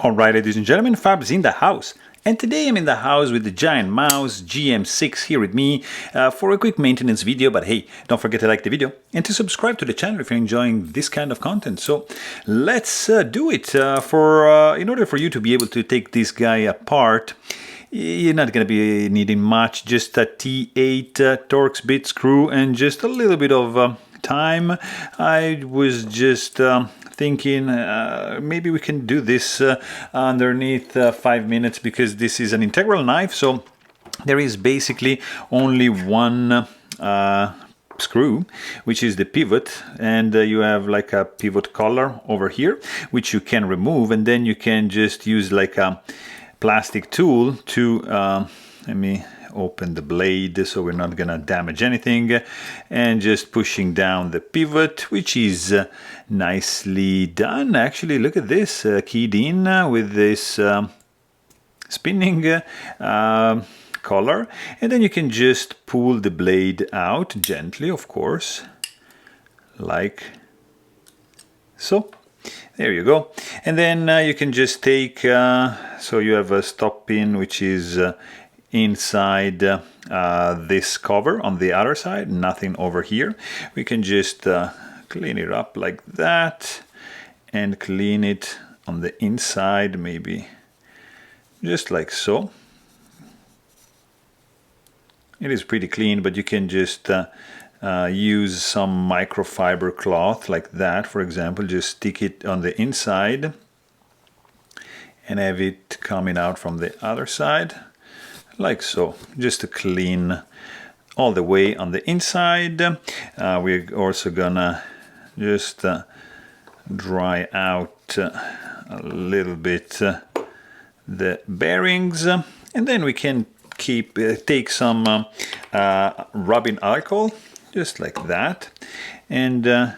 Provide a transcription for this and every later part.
Alright, ladies and gentlemen, Fab's in the house. And today I'm in the house with the GiantMouse GM6 here with me for a quick maintenance video. But hey, don't forget to like the video and to subscribe to the channel if you're enjoying this kind of content. So let's do it. In order for you to be able to take this guy apart, you're not going to be needing much, just a T8 Torx bit screw and just a little bit of time. I was just thinking maybe we can do this underneath 5 minutes, because this is an integral knife, so there is basically only one screw, which is the pivot, and you have like a pivot collar over here which you can remove, and then you can just use like a plastic tool to let me open the blade so we're not gonna damage anything, and just pushing down the pivot, which is nicely done. Actually, look at this, keyed in with this spinning collar, and then you can just pull the blade out gently, of course, like so. There you go. And then you can just take, so you have a stop pin which is inside this cover on the other side, nothing over here. We can just clean it up like that and clean it on the inside, maybe just like so. It is pretty clean, but you can just use some microfiber cloth like that, for example. Just stick it on the inside and have it coming out from the other side like so, just to clean all the way on the inside. We're also gonna just dry out a little bit the bearings, and then we can take some rubbing alcohol just like that, and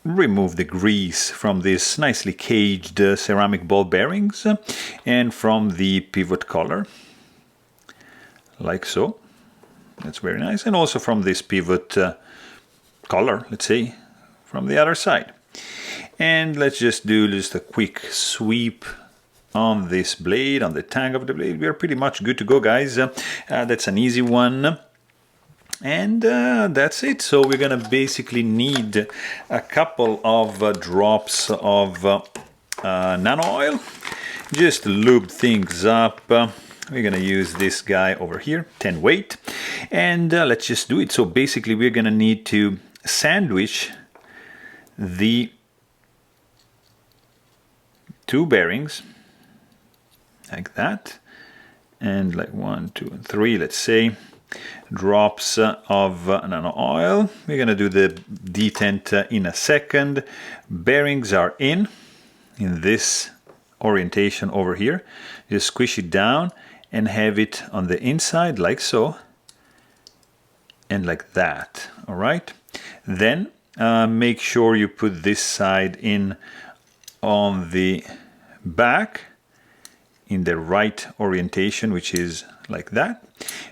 remove the grease from this nicely caged ceramic ball bearings and from the pivot collar, like so. That's very nice. And also from this pivot collar, let's say, from the other side. And let's just do just a quick sweep on this blade, on the tang of the blade. We are pretty much good to go, guys. That's an easy one. And that's it. So we're gonna basically need a couple of drops of nano oil just to lube things up. We're gonna use this guy over here, 10 weight, and let's just do it. So basically we're gonna need to sandwich the two bearings like that, and like 1, 2, and 3, let's say, drops of nano oil. We're gonna do the detent in a second. Bearings are in this orientation over here. Just squish it down and have it on the inside like so, and like that. All right, then make sure you put this side in on the back in the right orientation, which is like that.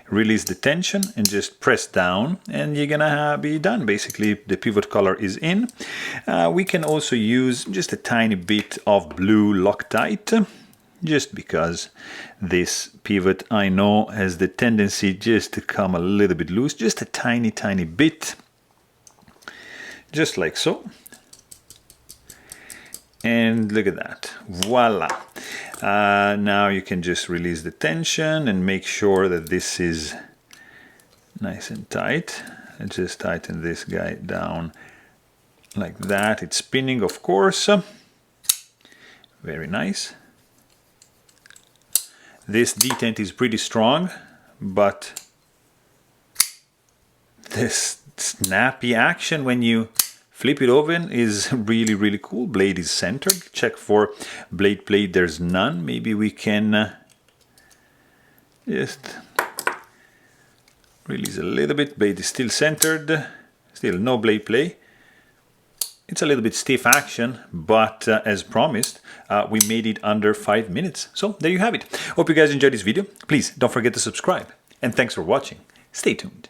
Release the tension and just press down, and you're gonna be done. Basically the pivot collar is in. We can also use just a tiny bit of blue Loctite, just because this pivot, I know, has the tendency just to come a little bit loose, just a tiny bit, just like so. And look at that, voila. Now you can just release the tension and make sure that this is nice and tight. And just tighten this guy down like that. It's spinning, of course. Very nice. This detent is pretty strong, but this snappy action when you flip it open is really cool. Blade is centered. Check for blade plate, there's none. Maybe we can just release a little bit. Blade is still centered, still no blade plate. It's a little bit stiff action, but as promised, we made it under 5 minutes. So there you have it. Hope you guys enjoyed this video. Please don't forget to subscribe, and thanks for watching. Stay tuned.